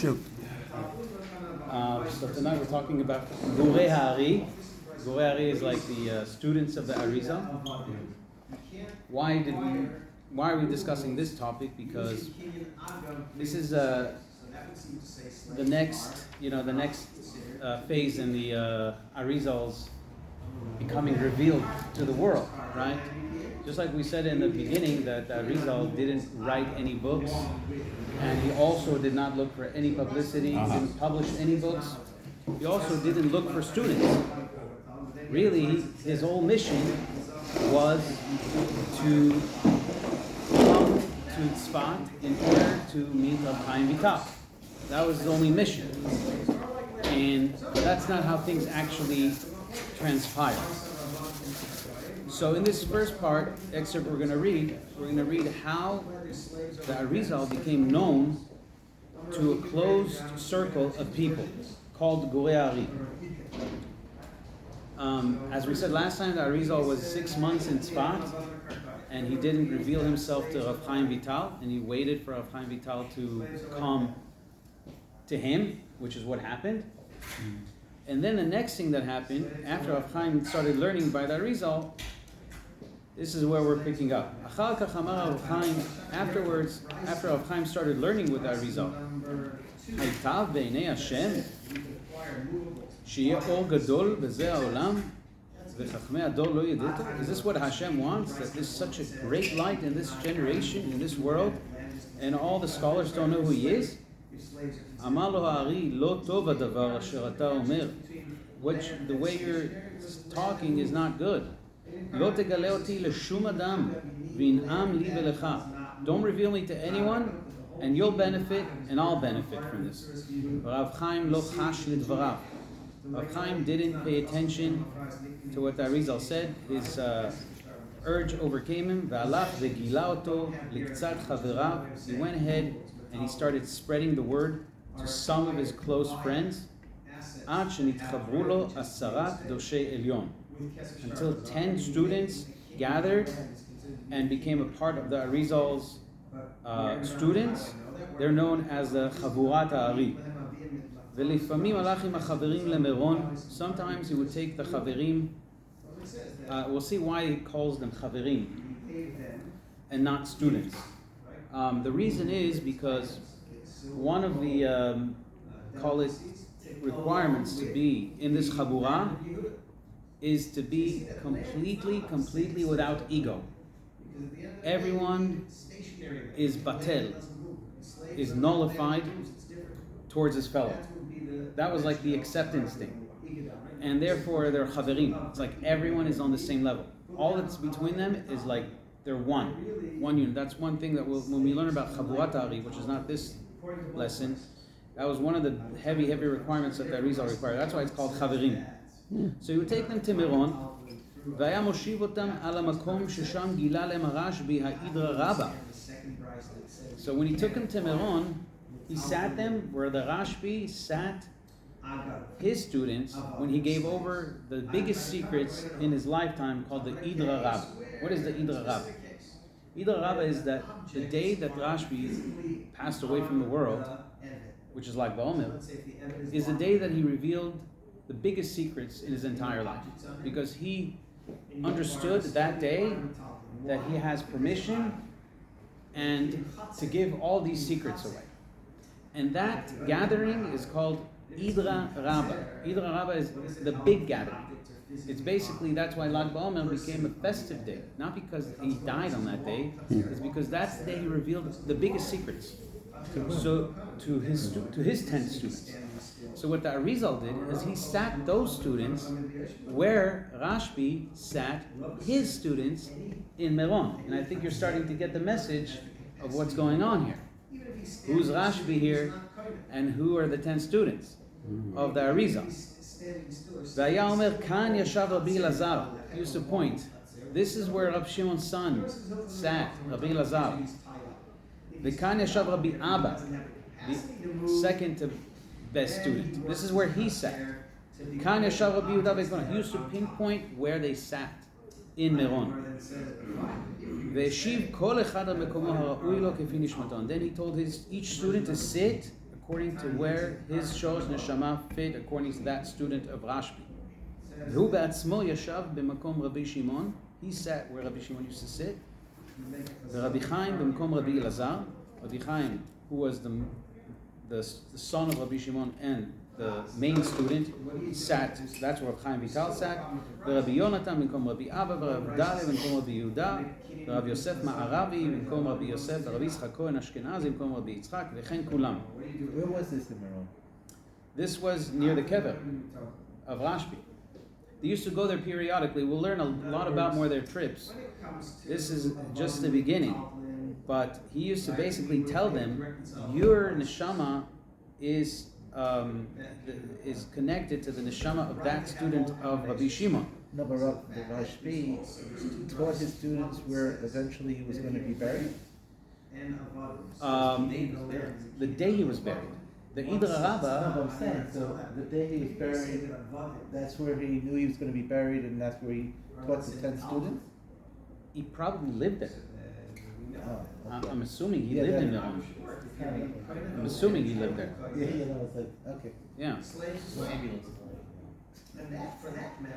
Shoot. So tonight we're talking about Gurey Ari. Gurey Ari is like the students of the Arizal. Why are we discussing this topic? Because this is the next phase in the Arizal's becoming revealed to the world, right? Just like we said in the beginning that Arizal didn't write any books, and he also did not look for any publicity, he didn't publish any books. He also didn't look for students. Really, his whole mission was to come to Tzfat in order to meet Rav Chaim Vital. That was his only mission. And that's not how things actually transpire. So in this first part excerpt we're going to read how the Arizal became known to a closed circle of people called Gurey Ari. As we said last time, the Arizal was 6 months in Tzfat, and he didn't reveal himself to Rav Chaim Vital, and he waited for Rav Chaim Vital to come to him, which is what happened. And then the next thing that happened, after Rav Chaim started learning by the Arizal, this is where we're picking up. Afterwards, after Rav Chaim started learning with the Arizal, is this what Hashem wants? That there's such a great light in this generation, in this world, and all the scholars don't know who he is? Which the way you're talking is not good. Don't reveal me to anyone, and you'll benefit, and I'll benefit from this. Rav Chaim didn't pay attention to what the Arizal said. His urge overcame him. He went ahead and he started spreading the word to some of his close friends. Until 10 students gathered and became a part of the Arizal's students. They're known as the Chavurat Ari. Sometimes he would take the Chaverim. We'll see why he calls them Chaverim and not students. The reason is because one of the requirements to be in this Chabura is to be completely without ego. Everyone is batel, is nullified towards his fellow. That was like the acceptance thing. And therefore they're chaverim. It's like everyone is on the same level. All that's between them is like they're one unit. That's one thing that when we learn about Chavurat Ari, which is not this lesson, that was one of the heavy requirements that the Arizal required. That's why it's called chaverim. So he would take them to Miron, so when he took them to Miron, he sat them where the Rashbi sat his students when he gave over the biggest secrets in his lifetime called the Idra Rabba. What is the Idra Rabba? Idra Rabba is that the day that Rashbi passed away from the world, which is like Ba'omer, is the day that he revealed the biggest secrets in his entire life, because he understood that day that he has permission and to give all these secrets away. And that gathering is called Idra Rabba. Idra Rabba is the big gathering. It's basically, that's why Lag BaOmer became a festive day. Not because he died on that day, it's because that's the day he revealed the biggest secrets. So to his 10 students. So what the Arizal did is he sat those students where Rashbi sat his students in Meron. And I think you're starting to get the message of what's going on here. Who's Rashbi here, and who are the 10 students of the Arizal? V'aya Omer Kan Yashav Rabbi Elazar. He used to point. This is where Rab Shimon's son sat, Rabbi Elazar. V'kan Yashav Rabbi Abba, the second to best student. This is where he sat. Kan Yashav Rabbi Yehuda V'Kona. He used to pinpoint where they sat in Meron. V'eshiv kol echad al mekomo ha'ra'ui lo kefi nishmato. And then he told each student to sit according to where his shoresh neshama fit according to that student of Rashbi. Hu ba'atzmo yashav b'makom Rabbi Shimon. He sat where Rabbi Shimon used to sit. Rabbi Chaim b'makom Rabbi Elazar. Rabbi Chaim, who was the son of Rabbi Shimon and the main student, he sat. So that's where Rabbi Chaim Vital sat. Rabbi Yonatan b'makom Rabbi Abba. Rabbi Dale b'makom Rabbi Yehuda. Rabbi Yosef Ma'aravi b'makom Rabbi Yosef. Rabbi Yitzchak Cohen Ashkenazi b'makom Rabbi Yitzchak. V'chen kulam. Where was this in Meron? This was near the kever of Rashbi. They used to go there periodically. We'll learn a lot about more of their trips. This is just the beginning. But he used to basically tell them, your neshama is connected to the neshama of that student of Rabbi Shimon. No, but the Rashbi taught his students where eventually he was going to be buried? The day he was buried. The Idra Rabbah. No, but I'm saying, so the day he was buried, that's where he knew he was going to be buried, and that's where he taught the 10 students? He probably lived there. Oh, okay. I'm assuming he lived in Meron. I'm assuming he lived there. Yeah, it's like, okay. Yeah.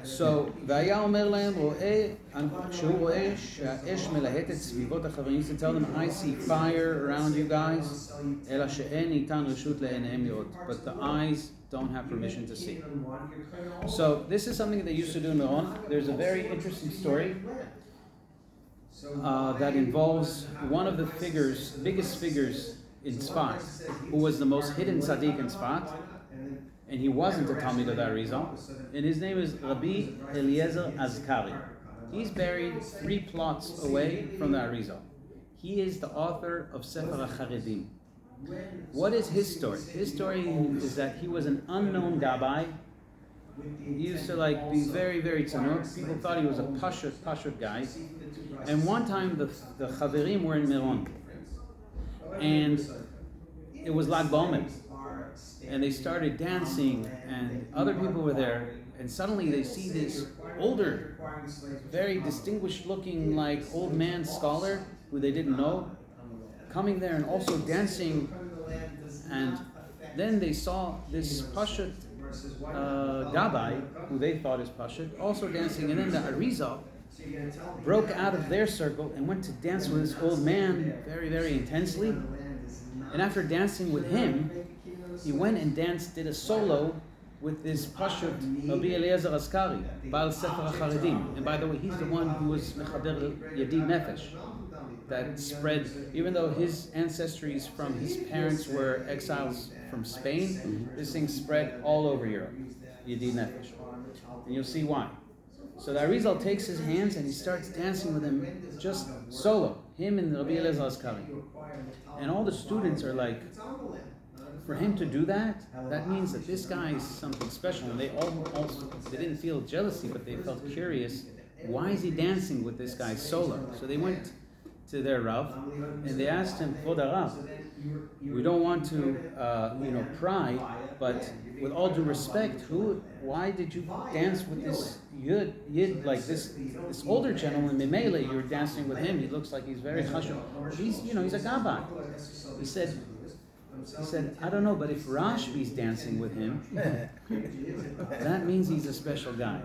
So, והיה אומר להם, כשהוא רואה שהאש מלהטת סביבות החברים, used to tell them, I see fire around you guys, אלא שאין ניתן רשות לעיניהם לראות. But the eyes don't have permission to see. So, this is something they used to do in Meron. There's a very interesting story that involves one of the biggest figures in Tzfat, who was the most hidden tzaddik in Tzfat, and he wasn't a Talmid of the Arizal, and his name is Rabbi Eliezer Azkari. He's buried 3 plots away from the Arizal. He is the author of Sefer HaCharedim. What is his story? His story is that he was an unknown Gabbai. He used to be very, very tzanut. People thought he was a pashut guy. And one time the Chaverim were in Meron, and it was Lag BaOmer, and they started dancing, and other people were there, and suddenly they see this older, very distinguished-looking, old man scholar who they didn't know, coming there and also dancing, and then they saw this pashut Gabbai, who they thought is pashut, also dancing, and then the Arizal broke out of their circle and went to dance with this old man very, very intensely. And after dancing with him, he went and did a solo with this pashut Rabbi Eliezer Azkari, Baal Sefer HaCharedim. And by the way, he's the one who was Mechaber Yadid Nefesh, that spread, even though his ancestries from his parents were exiles from Spain, this thing spread all over Europe, Yadid Nefesh. And you'll see why. So the Arizal takes his hands and he starts dancing with him, just solo, him and Rabbi Eliezer Azkari. And all the students are like, for him to do that, that means that this guy is something special. And they they didn't feel jealousy, but they felt curious. Why is he dancing with this guy solo? So they went to their Rav and they asked him, Kvod Rav, we don't want to, pry, but with all due respect, why did you dance with this Yid, like this older gentleman, Mimele, you were dancing with him, he looks like he's very chashuv. He's a Gabbai. He said, I don't know, but if Rashbi's dancing with him, that means he's a special guy.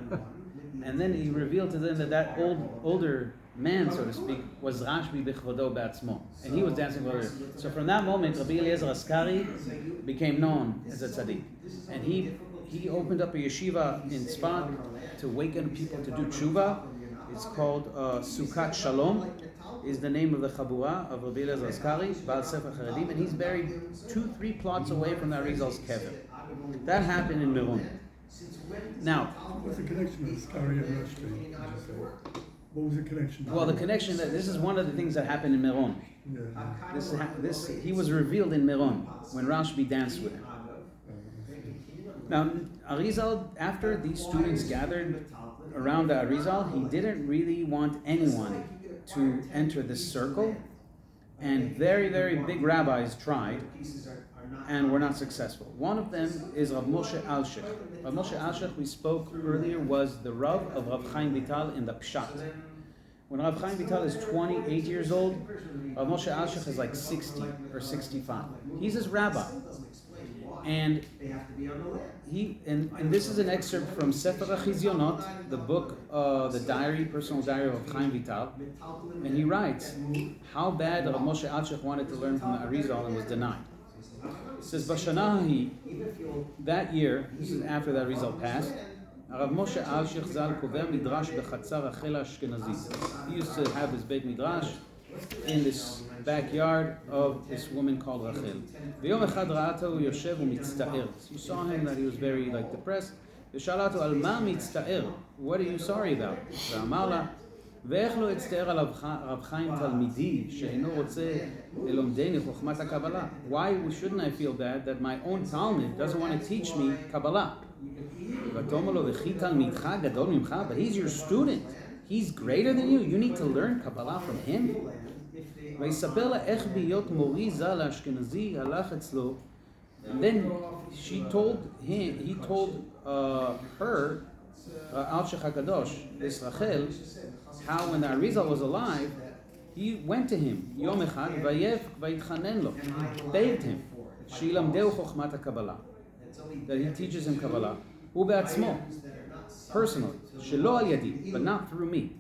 And then he revealed to them that older man, so to speak, was Rashbi b'chvodo b'atzmo, and he was dancing with her. So from that moment, Rabbi Eliezer Azkari became known as a tzaddik, and he opened up a yeshiva in Tzfat to waken people to do tshuva. It's called Sukkot Shalom, is the name of the chabura of Rabbi Eliezer Azkari, Baal Sefer HaCharedim, and he's buried 2-3 plots away from the Arizal's kever. That happened in Meron. Now, what's the connection with Azkari and Rashbi? What was the connection? Well, the connection this is one of the things that happened in Meron. Yeah. He was revealed in Meron when Rashbi danced with him. Now, Arizal, after these students gathered around the Arizal, he didn't really want anyone to enter this circle, and very, very big rabbis tried and were not successful. One of them is Rav Moshe Alshich. Rav Moshe Alshich, we spoke earlier, was the Rav of Rav Chaim Vital in the Pshat. When Rav Chaim Vital is 28 years old, Rav Moshe Alshich is like 60 or 65. He's his rabbi. And and this is an excerpt from Sefirot, the book, the personal diary of Chaim Vital, and he writes how bad Rav Moshe Alshich wanted to learn from the Arizal and was denied. It says, Bashanahi, that year, this is after the Arizal passed, Rav Moshe Alshich Zal kover midrash bechatzar Rachel Ashkenazi. He used to have his beit midrash in this backyard of this woman called Rachel. V'yom echad ra'atahu yoshev u'mitzta'er. You saw him that he was very depressed. V'shalatu al ma mitzta'er. What are you sorry about? V'amar la ואיך לא אצטער על רב חיים תלמידי שאינו רוצה ללמדני חוכמת הקבלה? Why shouldn't I feel bad that my own Talmud doesn't want to teach me Kabbalah? ותאמר לו וכי תלמידך גדול ממך? But he's your student. He's greater than you. You need to learn Kabbalah from him. ויספר לה איך בהיות מורי ז"ל האשכנזי הלך אצלו. And then he told her, Alshich HaKadosh, this Rachel, how when the Arizal was alive, he went to him, Yom Echad, Vayef Vayitchanen lo, begged him, Shilamdeu Chochmat HaKabbalah, that he teaches him Kabbalah, Ubeatzmo, personally, Shelo al yadi, but not through me.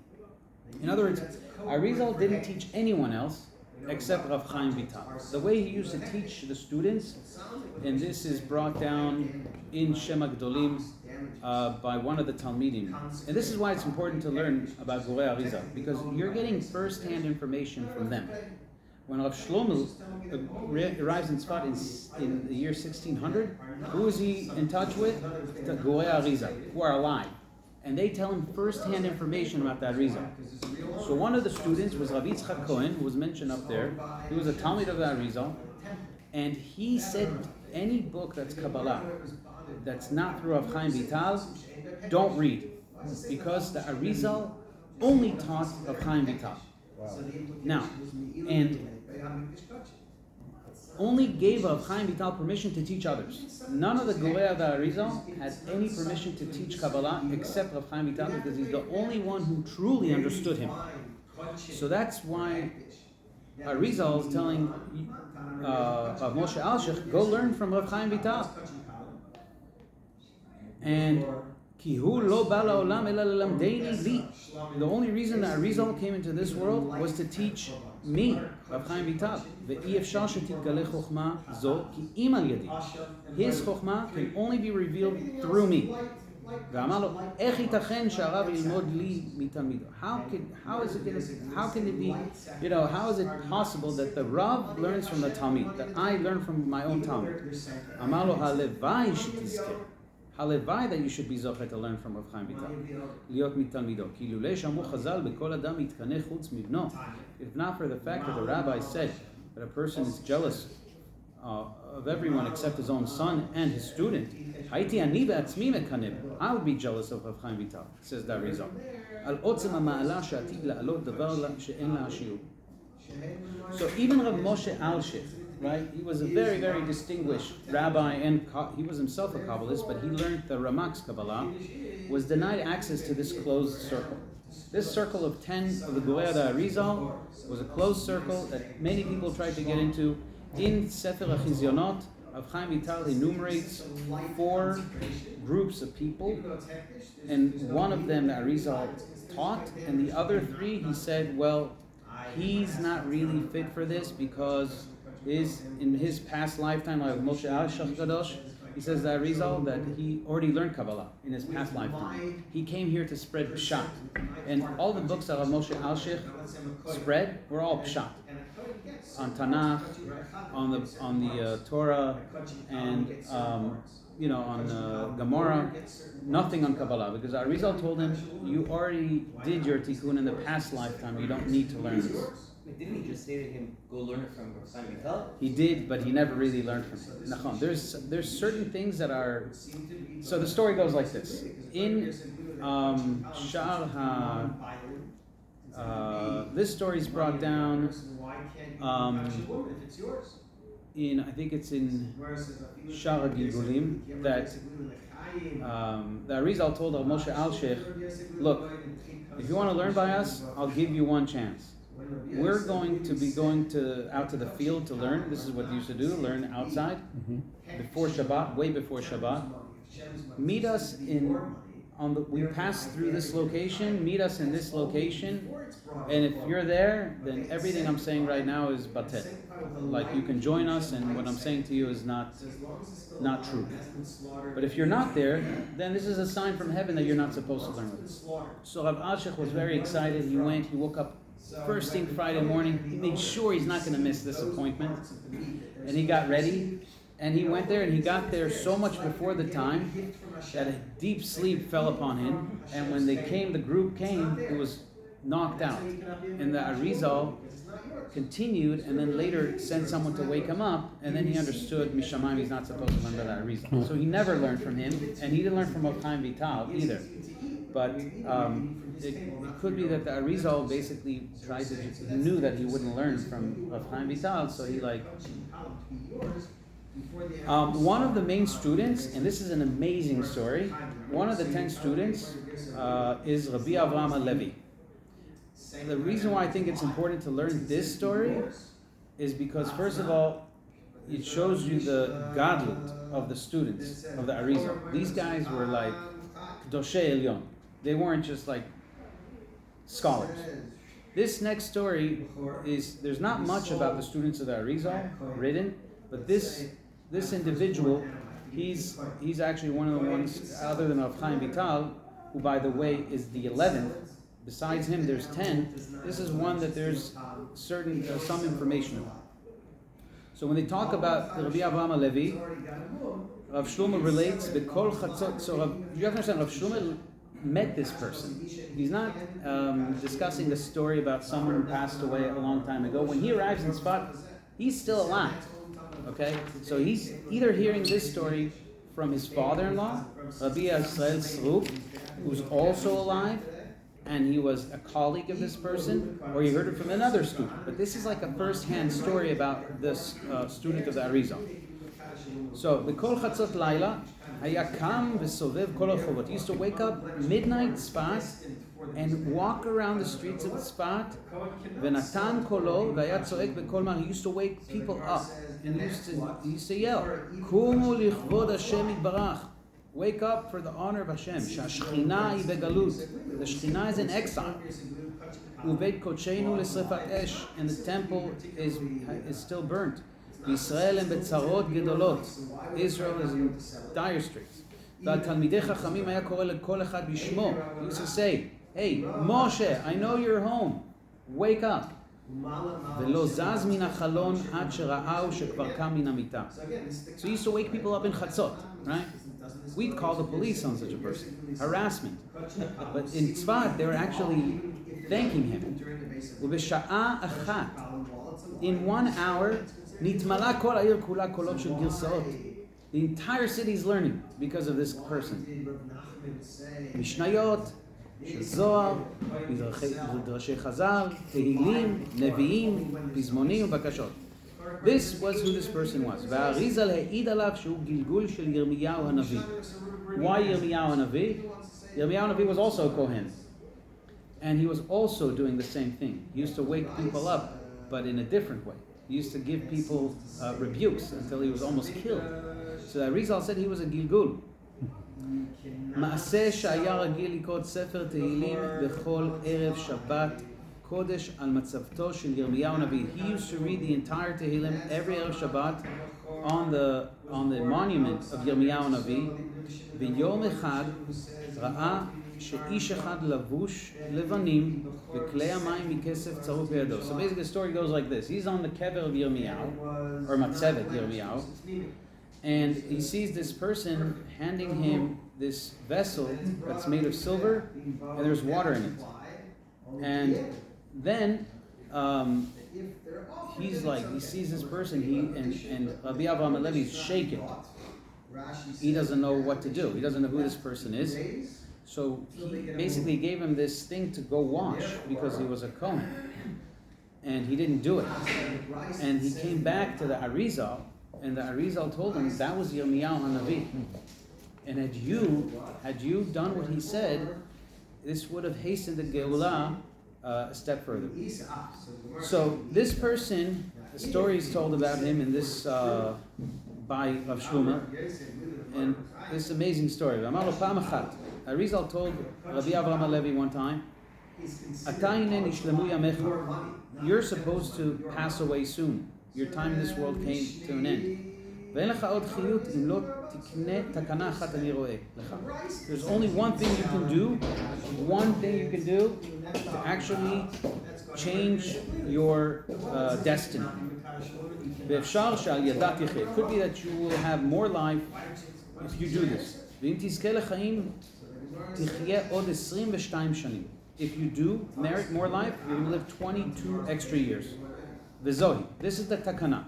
In other words, Arizal didn't teach anyone else except Rav Chaim Vital. The way he used to teach the students, and this is brought down in Shem HaGdolim by one of the Talmidim. And this is why it's important to learn about Gurey Ari, because you're getting first-hand information from them. When Rav Shlomo arrives in Tzfat in the year 1600, who is he in touch with? The Gurey Ari, who are alive. And they tell him first-hand information about that Arizal. So one of the students was Rav Yitzchak Cohen, who was mentioned up there. He was a Talmid of the Arizal, and he said any book that's Kabbalah, that's not through Rav Chaim Vital, don't read, because the Arizal only taught Rav Chaim Vital. Wow. Now, and only gave Rav Chaim Vital permission to teach others. None of the Gurei of the Arizal has any permission to teach Kabbalah except Rav Chaim Vital, because he's the only one who truly understood him. So that's why Arizal is telling Rav Moshe Alshich, go learn from Rav Chaim Vital. And Ki hu lo ba la'olam ela lelamdeini li. The only reason that Arizal came into this world was to teach me, Rav Chaim Vital. Ve'i efshar shetitgale chokhmah zo ki im al yadi. His chokhmah can only be revealed through me. ואמר לו, איך ייתכן שהרב ילמוד לי מתלמידו? How can it be, how is it possible that the Rav learns from the Talmid, that I learn from my own Talmud? אמר לו, הלוואי שתזכה. הלוואי that you should be זוכה to learn from Rav Chaim Vital, להיות מתלמידו. כי לולא שמעו חז"ל בכל אדם יתקנא חוץ מבנו. If not for the fact that the rabbi said that a person is jealous of everyone except his own son and his student, הייתי אני בעצמי מקנא. I would be jealous of Rav Chaim Vital, says the Arizal. על עוצם המעלה שעתיד לעלות דבר שאין לה השיעור. So even Rav Moshe Alshich, right? He was a very, very distinguished rabbi, and he was himself a Kabbalist, but he learned the Ramak's Kabbalah, was denied access to this closed circle. This circle of 10 of the Gurei Arizal was a closed circle that many people tried to get into. In Sefirot, Rav Chaim Vital enumerates 4 groups of people, and one of them the Arizal taught, and the other 3 he said, well, he's not really fit for this because in his past lifetime, like Moshe Alshich Kadosh, he says that Arizal that he already learned Kabbalah in his past lifetime. He came here to spread Pshat, and all the books that Moshe Alshich spread were all Pshat, on Tanakh, on the Torah, and on Gemara. Nothing on Kabbalah, because Arizal told him, you already did your tikkun in the past lifetime. You don't need to learn this. Didn't he just say to him, go learn it from Rav Chaim Vital? He did, but he never really learned from him. There's certain things that are... So the story goes like this. In this story is brought down I think it's in Shar HaGilgulim, that the Arizal told Moshe Alshich, look, if you want to learn by us, I'll give you one chance. we're going to be going out to the field to learn. This is what you used to do, learn outside before Shabbat, way before Shabbat. Meet us we pass through this location, meet us in this location, and if you're there, then everything I'm saying right now is batet. Like, you can join us, and what I'm saying to you is not true. But if you're not there, then this is a sign from heaven that you're not supposed to learn with us. So Rav Ashik was very excited. He woke up first thing Friday morning. He made sure he's not going to miss this appointment, and he got ready. And he went there, and he got there so much before the time that a deep sleep fell upon him. And when the group came, he was knocked out. And the Arizal continued, and then later sent someone to wake him up, and then he understood Mishamayim he's not supposed to learn by the Arizal. So he never learned from him, and he didn't learn from Rav Chaim Vital either. But it could be that the Arizal basically knew that he wouldn't learn from Rav Chaim Vital, so he one of the main students, and this is an amazing story, one of the 10 students is Rabbi Avraham Halevi. The reason why I think it's important to learn this story is because, first of all, it shows you the gadlut of the students of the Arizal. These guys were like Kedoshei Elyon. They weren't just like scholars. This next story there's not much about the students of the Arizal written, but this individual, he's actually one of the ones, other than Rav Chaim Vital, who, by the way, is the 11th. Besides him, there's 10. This is one that there's some information about. So when they talk about Rabbi Avraham Halevi, Rav Shlomo relates B'kol Chatzot. So you have to understand, Rav Shlomo met this person. He's not discussing a story about someone who passed away a long time ago. When he arrives in Tzfat, he's still alive. Okay, so he's either hearing this story from his father-in-law, Rabbi Yisrael Sruk, who's also alive, and he was a colleague of this person, or he heard it from another student. But this is like a first-hand story about this student of the Arizal. So, B'kol Chatzot Laila, Haya Kam V'Sovev Kol HaChovot. He used to wake up midnight Tzfat and walk around the streets of Tzfat. V'Natan Kolo V'Haya Tzoek B'Kol Mar. He used to wake people up, and he used to yell, Kumu Lichvod Hashem Yitbarach. Wake up for the honor of Hashem. Shashchina hi begalut. The Shechina is in exile. Ubeit Kocheinu l'srefat esh, and the temple is still burnt. Israel and betzarot gedolot. Israel is in dire straits. V'al talmidei chachamim haya koreh lekol echad bishmo. He used to say, "Hey, Moshe, I know you're home. Wake up." V'lo zaz min hachalon ad shera'au shekvar kam min hamita. So he used to wake people up in Chatzot, right? We'd call the police on such a person. Harassment. But in Tzfat, they were actually thanking him. Ubesha'a achat. In 1 hour, nitmala kol ha'ir kula kolot shel girsa'ot. The entire city is learning because of this person. Mishnayot, shel Zohar, Midrashei Chazal, Tehilim, Nevi'im, Pizmonim, Bakashot. This was who this person was. V'Arizal ha'id alav shehu gilgul shel Yirmiyahu hanavi. Why Yirmiyahu hanavi? Yirmiyahu hanavi was also a Kohen, and he was also doing the same thing. He used to wake people up, but in a different way. He used to give people rebukes until he was almost killed. So Arizal said he was a gilgul. Ma'aseh shaya ragil likot sefer Tehilim b'chol erev Shabbat. Kodesh al matzavto shel Yirmiyahu Navi. He used to read the entire Tehillim every Erev Shabbat on the monument of Yirmiyahu Navi. V'yom echad ra'a she'ish echad lavush levanim v'klei hamayim mikesef tzarut b'yado. So basically the story goes like this. He's on the kever of Yirmiyahu, or matzevet Yirmiyahu, and he sees this person handing him this vessel that's made of silver, and there's water in it. And then he sees this person, and Rabbi Avraham Halevi is shaken. He doesn't know what to do. He doesn't know who this person is. So he basically gave him this thing to go wash because he was a Kohen. And he didn't do it. And he came back to the Arizal, and the Arizal told him that was Yirmiyahu Hanavi. And had you done what he said, this would have hastened the Geulah a step further. So this person, the story is told about him in this by Rav Shlomo, and this amazing story. Arizal told Rabbi Avraham Halevi one time, you're supposed to pass away soon. Your time in this world came to an end. There's only one thing you can do to actually change your destiny. It could be that you will have more life if you do this. If you do merit more life, you're going to live 22 extra years. V'zohi. This is the takana.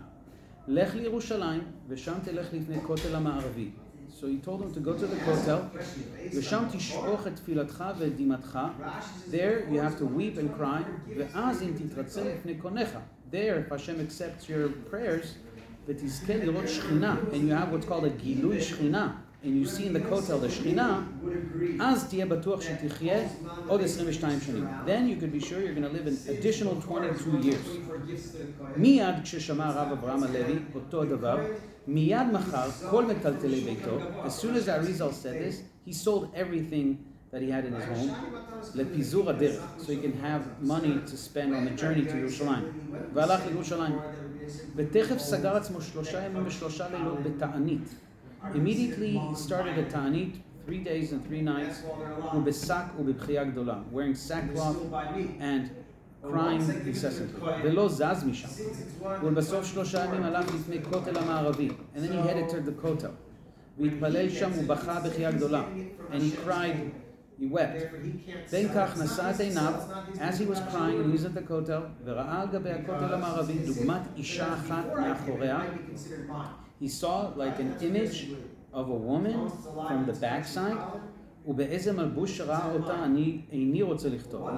Lech liYerushalayim v'sham telech lifnei kotel ha'ma'aravi. So he told him to go to the kotel. V'sham tishpoch et tfilatcha ve'dimatcha. There you have to weep and cry. Ve'az im titratzel lifnei konecha. There, if Hashem accepts your prayers, v'tizke lirot shchina, and you have what's called a gilui shchina, and you see in the kotel the shchina, az tiyeh batuach shetichyeh od 22 shanim. Then you could be sure you're going to live an additional 22 years. Miyad ksheshama Rav Avraham Halevi oto davar, miyad machar kol metaltelei beito. As soon as Arizal said this, he sold everything that he had in his home, lepizur haderech, so he can have money to spend on the journey to Yerushalayim. V'alach Yerushalayim. V'techef sagar atzmo 3 yamim ו3 לילות בתענית. Immediately he started a ta'anit, 3 days and 3 nights, ubesak ubebchia gdola, wearing sackcloth and crying incessantly. Velo zaz misham. Ulbasov 3 yamim alach lifnei kotel ha'ma'aravi, and then he headed toward the kotel. V'itpalel sham ubacha bechia gdola, and he cried, he wept. Then kach nasat einav, as he was crying and he was at the kotel, v'ra'a al gabei ha'kotel ha'ma'aravi dugmat isha achat me'achorea. He saw like an image of a woman from the backside. He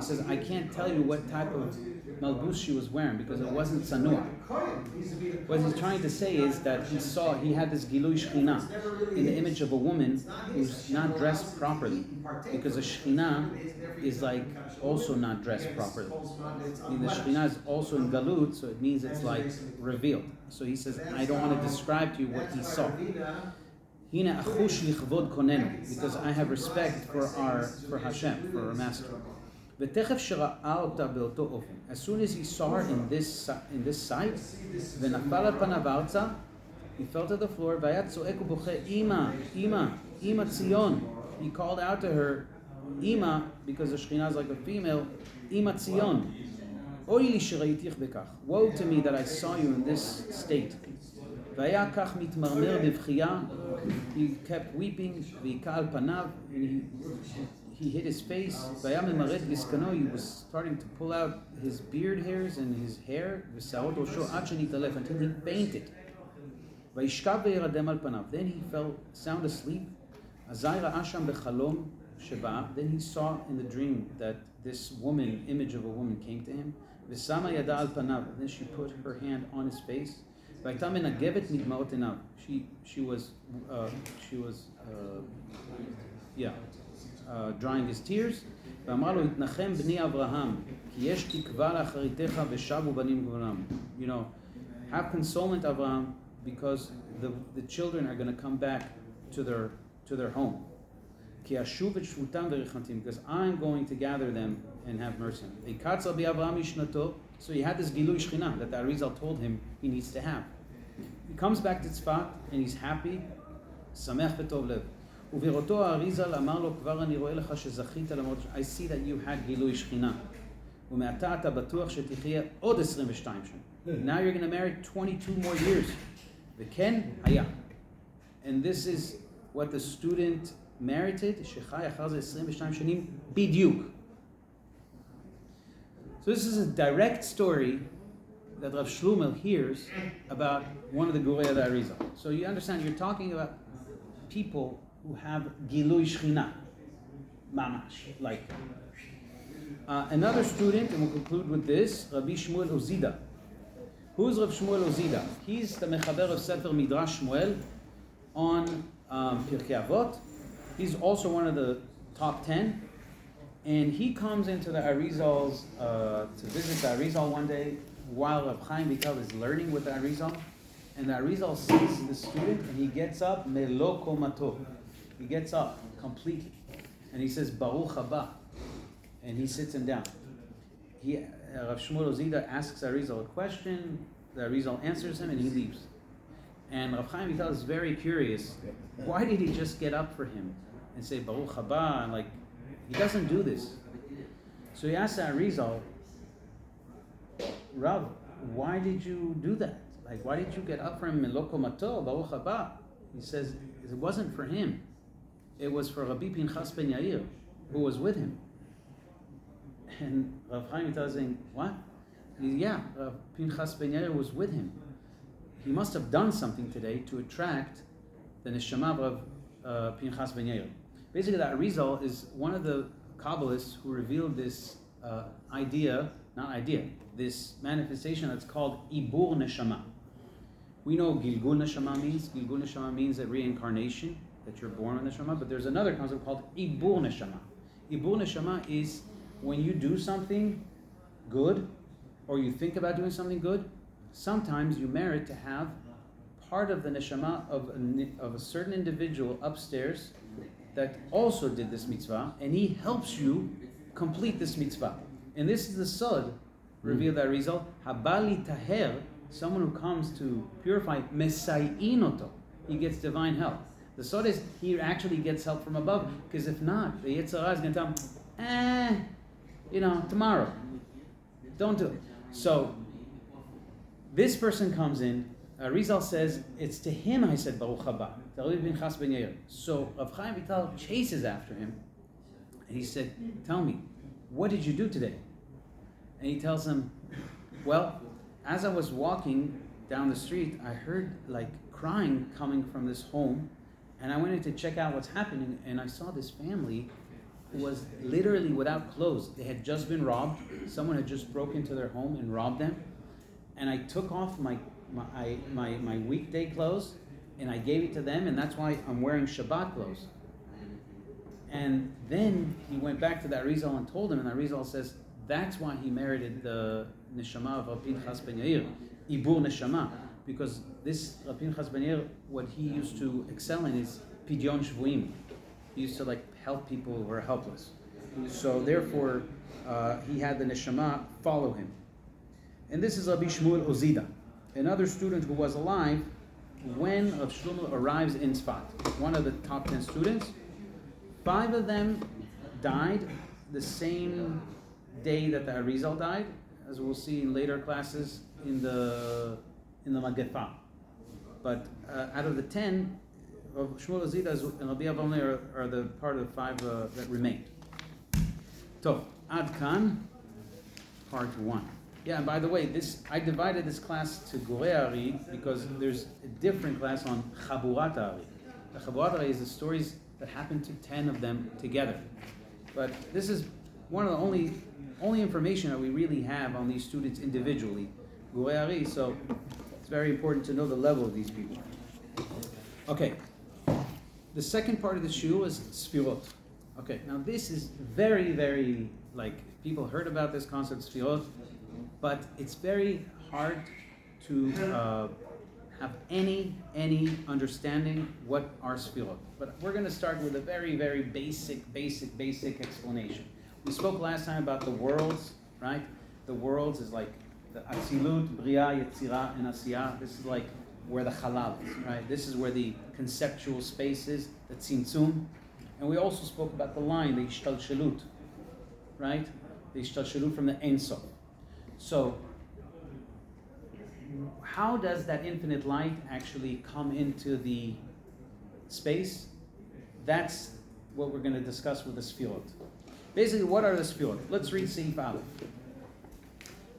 says, I can't tell you what type of malbus she was wearing because it wasn't sanua. What he's trying to say is that he had this gilui shchina in the image of a woman who's not dressed properly, because a shchina is like also not dressed properly. I mean, the shchina is also in galut, so it means it's like revealed. So he says, I don't want to describe to you what he saw. Because I have respect for Hashem, for our master. As soon as he saw her in this sight, he fell to the floor. Ima, Ima, Ima Tzion. He called out to her, Ima, because the Shekhinah is like a female, Ima Tzion. Woe to me that I saw you in this state. He kept weeping, and he hid his face. He was starting to pull out his beard hairs and his hair until he fainted. Then he fell sound asleep. Then he saw in the dream that this woman, image of a woman, came to him. Then she put her hand on his face. She was drying his tears. You know, have consolement, Avraham, because the children are going to come back to their home. Because I'm going to gather them and have mercy. So he had this gilui shchina that the Arizal told him he needs to have. He comes back to Tzfat and he's happy, samech v'tov lev. ובראותו האריזל אמר לו, כבר אני רואה לך שזכית למרות, I see that you had גילוי שכינה. ומעתה אתה בטוח שתחיה עוד 22 שנה. Now you're going to marry 22 more years. וכן היה. And this is what the student merited, שחי אחר זה 22 שנים בדיוק. So this is a direct story that Rav Shlomo hears about one of the Gurey Ari. So you understand, you're talking about people who have Gilui Shchina, Mamash, like another student, and we'll conclude with this, Rabbi Shmuel Ozida. Who's Rav Shmuel Ozida? He's the Mechaber of Sefer Midrash Shmuel on Pirkei Avot. He's also one of the top 10. And he comes into the Arizal's, to visit the Arizal one day while Rav Chaim Vital is learning with the Arizal. And the Arizal sees the student and he gets up, melo komato. He gets up completely. And he says, Baruch haba. And he sits him down. Rav Shmuel Ozida asks Arizal a question, the Arizal answers him, and he leaves. And Rav Chaim Vital is very curious. Why did he just get up for him and say Baruch haba? And like, he doesn't do this. So he asks the Arizal, Rav, why did you do that? Like, why did you get up for him? Meloko mato, Baruch haba. He says it wasn't for him. It was for Rabbi Pinchas ben Yair, who was with him. And Rav Chaim Vital is saying, what? Yeah, Pinchas ben Yair was with him. He must have done something today to attract the neshama of Pinchas ben Yair. Basically, the Arizal is one of the Kabbalists who revealed this this manifestation that's called Ibur Neshama. We know Gilgul Neshama means. Gilgul Neshama means a reincarnation, that you're born with Neshama, but there's another concept called Ibur Neshama. Ibur Neshama is when you do something good, or you think about doing something good, sometimes you merit to have part of the Neshama of a certain individual upstairs that also did this mitzvah, and he helps you complete this mitzvah. And this is the sod, revealed by Arizal, Habali Taher, someone who comes to purify, Mesayinoto, he gets divine help. The sod is, he actually gets help from above, because if not, the Yetzer Hara is going to tell him, tomorrow. Don't do it. So, this person comes in, Arizal says, it's to him I said Baruch haba, to Rabbi Pinchas ben Yair. So Rav Chaim Vital chases after him, and he said, tell me, what did you do today? And he tells him, well, as I was walking down the street, I heard like crying coming from this home, and I went in to check out what's happening, and I saw this family who was literally without clothes. They had just been robbed. Someone had just broke into their home and robbed them. And I took off my weekday clothes and I gave it to them, and that's why I'm wearing Shabbat clothes. And then he went back to the Arizal and told him, and the Arizal says that's why he merited the neshama of Pinchas ben Yair, Ibur neshama, because this Pinchas ben Yair, what he used to excel in is pidyon shvuim. He used to help people who were helpless. So therefore, he had the neshama follow him. And this is Rabbi Shmuel Ozida, another student who was alive when Rav Shlomo arrives in Tzfat. One of the top 10 students. 5 of them died the same day that the Arizal died, as we'll see in later classes in the Magefa. But out of the 10, Rav Shmuel Ozida and Rabbi Avamle are the part of the 5 that remained. So, Ad Kan, part 1. Yeah, and by the way, I divided this class to Gurey Ari because there's a different class on Chaburat Ari. The Chaburat Ari is the stories that happen to 10 of them together. But this is one of the only information that we really have on these students individually, Gurey Ari, so it's very important to know the level of these people. Okay, the second part of the shiur is Sefirot. Okay, now this is very, very, people heard about this concept, Sefirot, but it's very hard to have any understanding what are Sefirot. But we're going to start with a very, very basic explanation. We spoke last time about the worlds, right? The worlds is like the Atzilut, Bria, Yetzirah, and Asiyah. This is like where the Halal is, right? This is where the conceptual space is, the Tzimtzum. And we also spoke about the line, the Ishtalshelut, right? The Ishtalshelut from the Ein Sof. So, how does that infinite light actually come into the space? That's what we're going to discuss with the Sefirot. Basically, what are the Sefirot? Let's read Seif Aleph.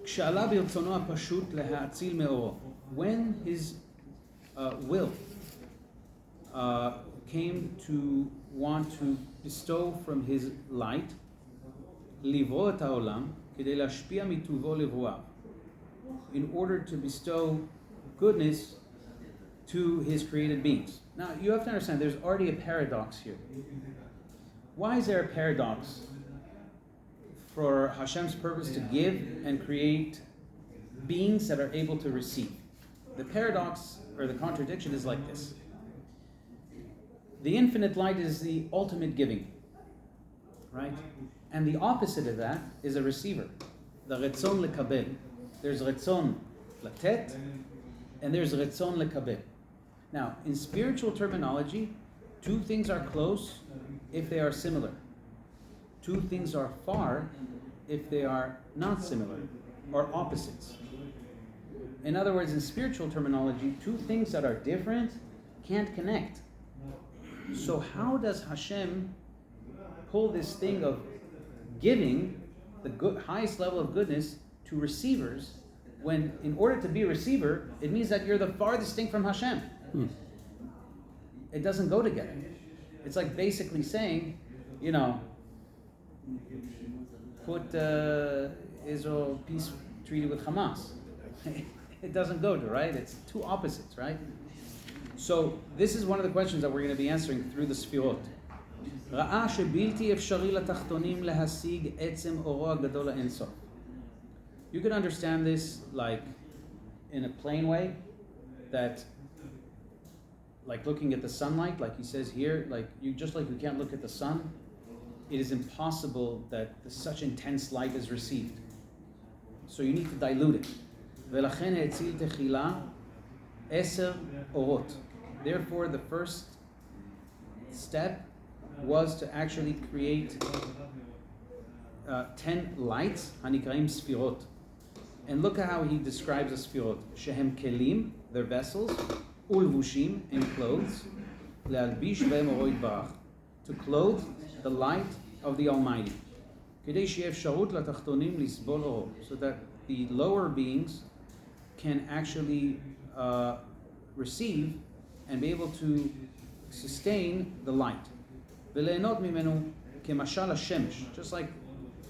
כשעלה ברצונו הפשוט להאציל מאורו. When his will came to want to bestow from his light, לברוא את העולם, כדי להשפיע מטובו לברואיו, in order to bestow goodness to his created beings. Now, you have to understand, there's already a paradox here. Why is there a paradox for Hashem's purpose to give and create beings that are able to receive. The paradox or the contradiction is like this. The infinite light is the ultimate giving, right? And the opposite of that is a receiver. The retzon lekabel. There's retzon latet, and there's retzon lekabel. Now, in spiritual terminology, two things are close if they are similar. Two things are far if they are not similar or opposites. In other words, in spiritual terminology, two things that are different can't connect. So how does Hashem pull this thing of giving the highest level of goodness to receivers when in order to be a receiver, it means that you're the farthest thing from Hashem? It doesn't go together. It's like basically saying, put Israel peace treaty with Hamas. It doesn't go to, right? It's two opposites, right? So this is one of the questions that we're going to be answering through the Sefirot. ראה שבלתי אפשרי לתחתונים להשיג עצם אורו הגדול לאינסוף. You can understand this like in a plain way, that like looking at the sunlight, like he says here, like you can't look at the sun, it is impossible that such intense light is received. So you need to dilute it. ולכן האציל תחילה 10 אורות. Therefore, the first step was to actually create 10 lights, הנקראים ספירות. And look at how he describes the ספירות. שהם כלים, their vessels, ולבושים, and clothes, להלביש בהם אורו יתברך, to clothe the light of the Almighty. כדי שיהיה אפשרות לתחתונים לסבול אורו, so that the lower beings can actually receive and be able to sustain the light. וליהנות ממנו כמשל השמש, just like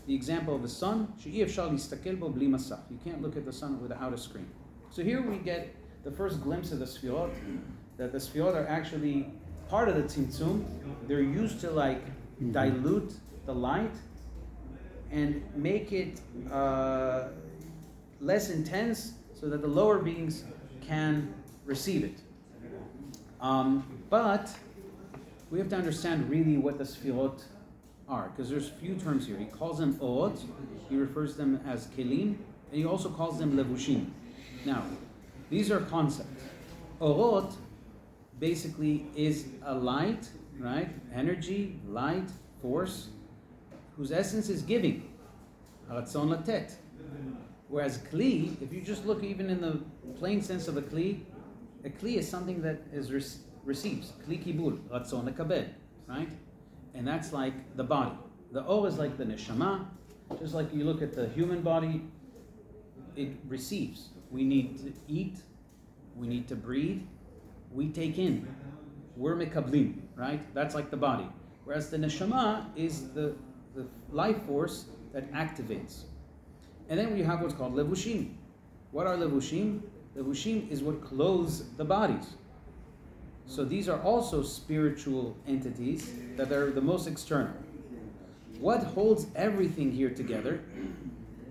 the example of the sun, שאי אפשר להסתכל בו בלי מסך. You can't look at the sun without a screen. So here we get the first glimpse of the Sefirot, that the Sefirot are actually part of the Tzimtzum. They're used to dilute the light and make it less intense so that the lower beings can receive it. But we have to understand really what the Sefirot are, because there's few terms here. He calls them Orot, he refers them as Kelim, and he also calls them Levushim. Now, these are concepts. Orot basically is a light, right? Energy, light, force, whose essence is giving. Ratzon latet. Whereas Kli, if you just look even in the plain sense of a Kli is something that is receives. Kli kibul, Ratzon lekabel, right? And that's like the body. The O is like the neshama. Just like you look at the human body, it receives. We need to eat, we need to breathe, we take in. We're mekablim, right? That's like the body. Whereas the neshama is the life force that activates. And then we have what's called levushim. What are levushim? Levushim is what clothes the bodies. So these are also spiritual entities that are the most external. What holds everything here together?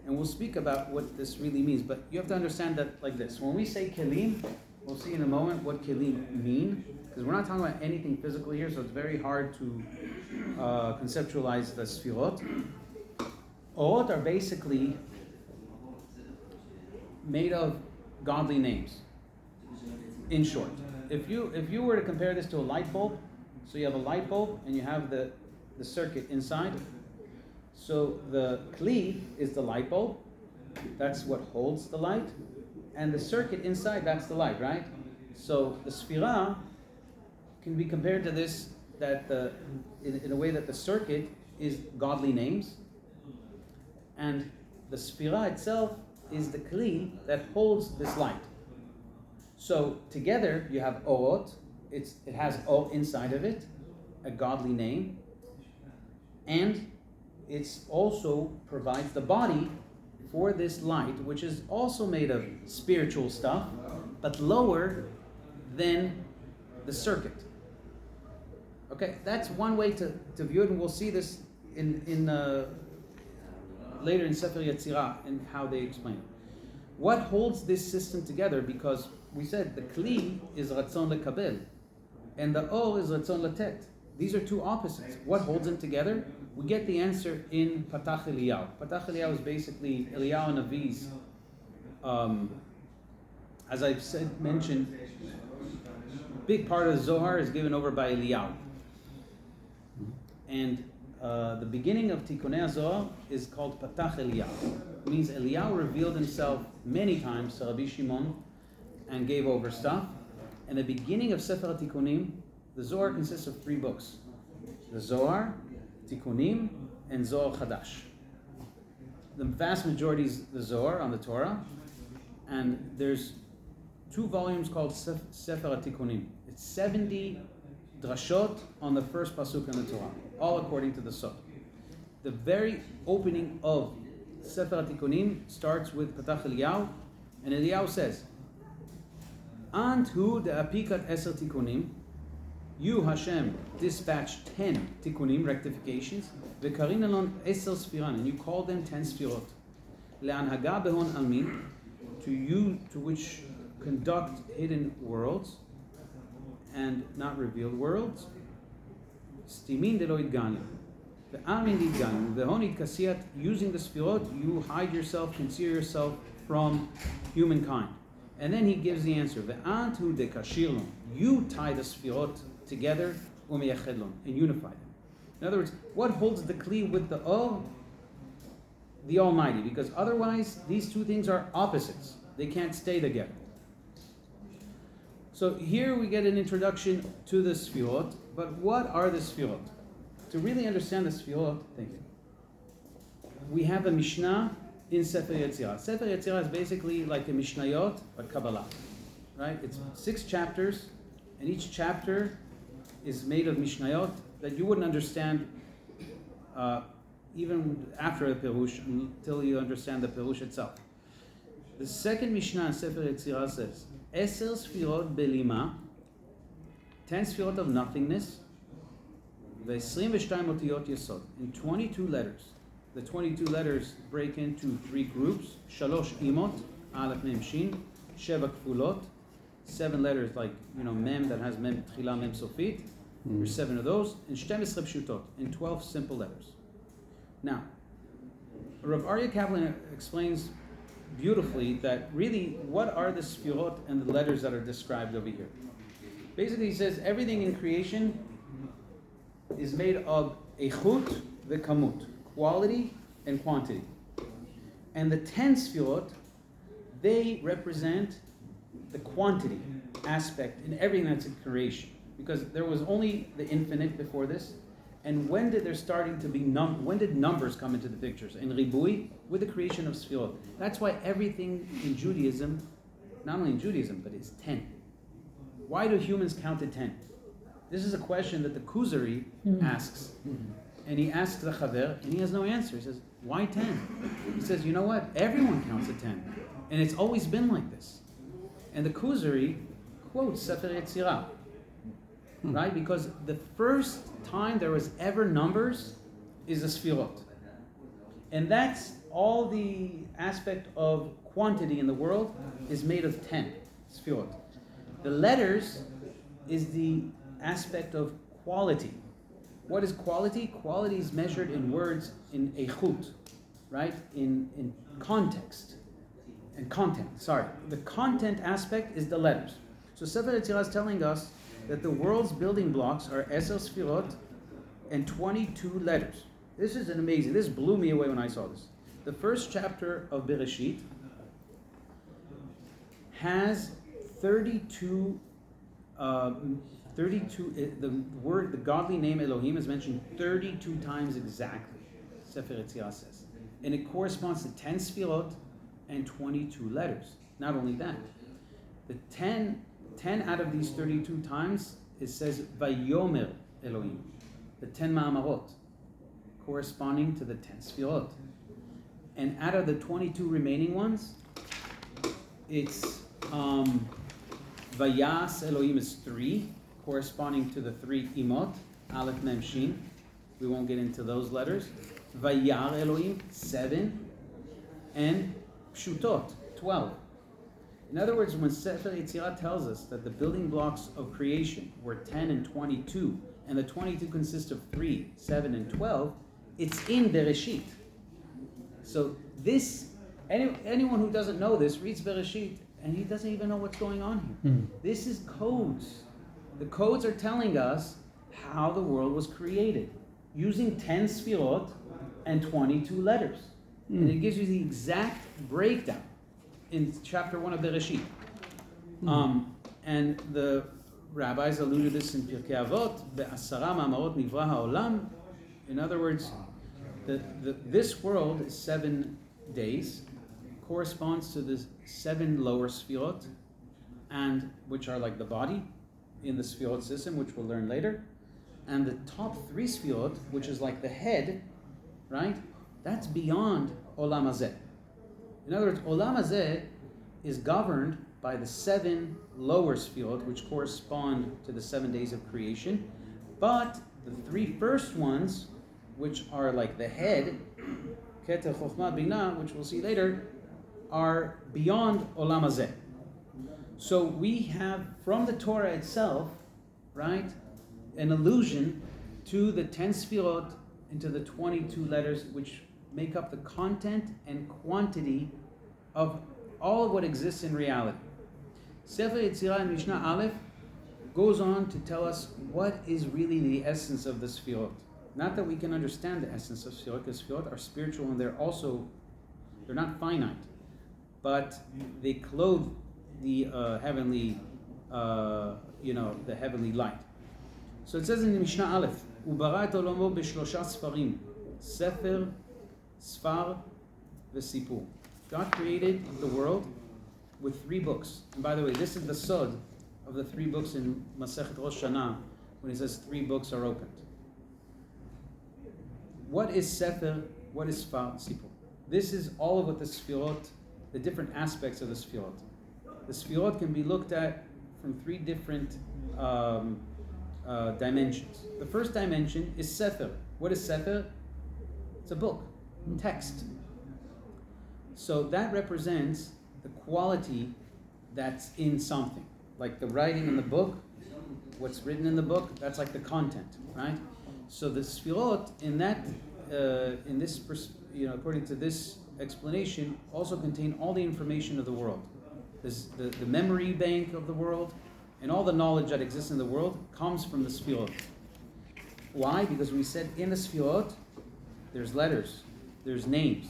And we'll speak about what this really means, but you have to understand that like this. When we say kelim, we'll see in a moment what kelim mean, because we're not talking about anything physical here, so it's very hard to conceptualize the sfirot. Orot are basically made of godly names, in short. If you were to compare this to a light bulb, so you have a light bulb and you have the circuit inside. So the kli is the light bulb, that's what holds the light, and the circuit inside, that's the light, right? So the sphira can be compared to this, that in a way that the circuit is godly names, and the sphira itself is the kli that holds this light. So together you have orot, it has O inside of it, a godly name, and it also provides the body for this light, which is also made of spiritual stuff, but lower than the circuit. Okay, that's one way to view it, and we'll see this in later in Sefer Yetzirah and how they explain it. What holds this system together? Because we said the Kli is Ratzon Lekabel, and the O is Ratzon Latet. These are two opposites. What holds them together? We get the answer in Patach Eliyahu. Patach Eliyahu is basically Eliyahu Navi's, as I've mentioned, big part of the Zohar is given over by Eliyahu. And the beginning of Tikkunei Zohar is called Patach Eliyahu. It means Eliyahu revealed himself many times to Rabbi Shimon and gave over stuff. And the beginning of Sefer Tikkunim, the Zohar consists of 3 books. The Zohar, Tikkunim, and Zohar Chadash. The vast majority is the Zohar on the Torah. And there's 2 volumes called Sefer Tikkunim. It's 70 drashot on the first pasuk in the Torah, all according to the Sod. The very opening of Sefer Tikkunim starts with Patach Eliyahu, and Eliyahu says, Antu de apikat eser tikkunim, you Hashem dispatched 10 tikkunim, rectifications, v'karin elon eser sfiran, and you called them 10 sfirot, le'anhaga behon almin, to which conduct hidden worlds and not revealed worlds. Stimin de lo idganu. The almin idganu. The honit kasiyat. Using the sfirot, you hide yourself, conceal yourself from humankind. And then he gives the answer. The antu de kashirlon. You tie the sfirot together, umeyachedlon, and unify them. In other words, what holds the kli with the O? The Almighty, because otherwise these 2 things are opposites. They can't stay together. So here we get an introduction to the Sefirot, but what are the Sefirot? To really understand the Sefirot, we have a Mishnah in Sefer Yetzirah. Sefer Yetzirah is basically like a Mishnayot, but Kabbalah, right? It's 6 chapters, and each chapter is made of Mishnayot that you wouldn't understand even after the Perush, until you understand the Perush itself. The second Mishnah in Sefer Yetzirah says, Eser Sefirot Belima, 10 Sefirot of nothingness, Ve-22 Otiyot Yesod, in 22 letters. The 22 letters break into 3 groups, Shalosh Imot, Aleph Mem Shin, Sheva Kfulot, 7 letters like, Mem that has Mem Tchila, Mem Sofit, there's 7 of those, and 12 Pshutot, in 12 simple letters. Now, Rav Aryeh Kaplan explains beautifully that really what are the Sefirot and the letters that are described over here. Basically he says everything in creation is made of Eichut v'Kamut, quality and quantity. And the 10 Sefirot, they represent the quantity aspect in everything that's in creation. Because there was only the infinite before this. And when did there starting to be when did numbers come into the pictures? In Ribui, with the creation of Sefirot. That's why everything in Judaism, not only in Judaism, but it's 10. Why do humans count to 10? This is a question that the Kuzari asks. And he asks the Chaver, and he has no answer. He says, why 10? He says, you know what? Everyone counts to 10. And it's always been like this. And the Kuzari quotes Sefer Yetzirah. Right? Because the first time there was ever numbers is the Sefirot. And that's all the aspect of quantity in the world is made of 10 Sefirot. The letters is the aspect of quality. What is quality? Quality is measured in words in eichut, right? In context. And content, sorry. The content aspect is the letters. So Sefer Yetzirah is telling us that the world's building blocks are Eser Sefirot and 22 letters. This is this blew me away when I saw this. The first chapter of Bereshit has 32, the godly name Elohim is mentioned 32 times exactly, Sefer Yetzirah says. And it corresponds to 10 Sefirot and 22 letters. Not only that, the 10 out of these 32 times, it says Vayomer Elohim, the 10 Ma'amarot, corresponding to the 10 Sefirot. And out of the 22 remaining ones, it's Vayas Elohim is 3, corresponding to the 3 Imot, Aleph Mem Shin. We won't get into those letters. Vayar Elohim, 7, and Pshutot, 12. In other words, when Sefer Yetzirah tells us that the building blocks of creation were 10 and 22, and the 22 consist of 3, 7, and 12, it's in Bereshit. So this, anyone who doesn't know this reads Bereshit, and he doesn't even know what's going on here. This is codes. The codes are telling us how the world was created, using 10 Sefirot and 22 letters. And it gives you the exact breakdown in chapter 1 of Bereshit. And the rabbis alluded to this in Pirkei Avot, Be'asara ma'amarot nivra ha'olam. In other words, this world is 7 days, corresponds to the 7 lower Sefirot, and which are like the body in the Sefirot system, which we'll learn later. And the top 3 Sefirot, which is like the head, right? That's beyond Olam Hazeh. In other words, Olam Hazeh is governed by the 7 lower Sefirot, which correspond to the 7 days of creation. But the 3 first ones, which are like the head, Keter, Chokhmah, Binah, which we'll see later, are beyond Olam Hazeh. So we have, from the Torah itself, right, an allusion to the 10 Sefirot into the 22 letters, which make up the content and quantity of all of what exists in reality. Sefer Yetzirah in Mishnah Aleph goes on to tell us what is really the essence of the Sefirot. Not that we can understand the essence of Sefirot, because Sefirot are spiritual and they're not finite, but they clothe the heavenly, the heavenly light. So it says in Mishnah Aleph, "Ubara et olamo b'shlosha sfarim, sefer, sfar, v'sipur." God created the world with 3 books. And by the way, this is the sod of the 3 books in Masechet Rosh Hashanah, when he says 3 books are opened. What is sefer? What is sfar, sipur? This is all of what the Sefirot, the different aspects of the Sefirot. The Sefirot can be looked at from 3 different dimensions. The first dimension is Sefer. What is Sefer? It's a book, text. So that represents the quality that's in something. Like the writing in the book, what's written in the book, that's like the content, right? So the Sefirot in that, according to this explanation, also contain all the information of the world. The memory bank of the world, and all the knowledge that exists in the world comes from the Sefirot. Why? Because we said in the Sefirot, there's letters, there's names.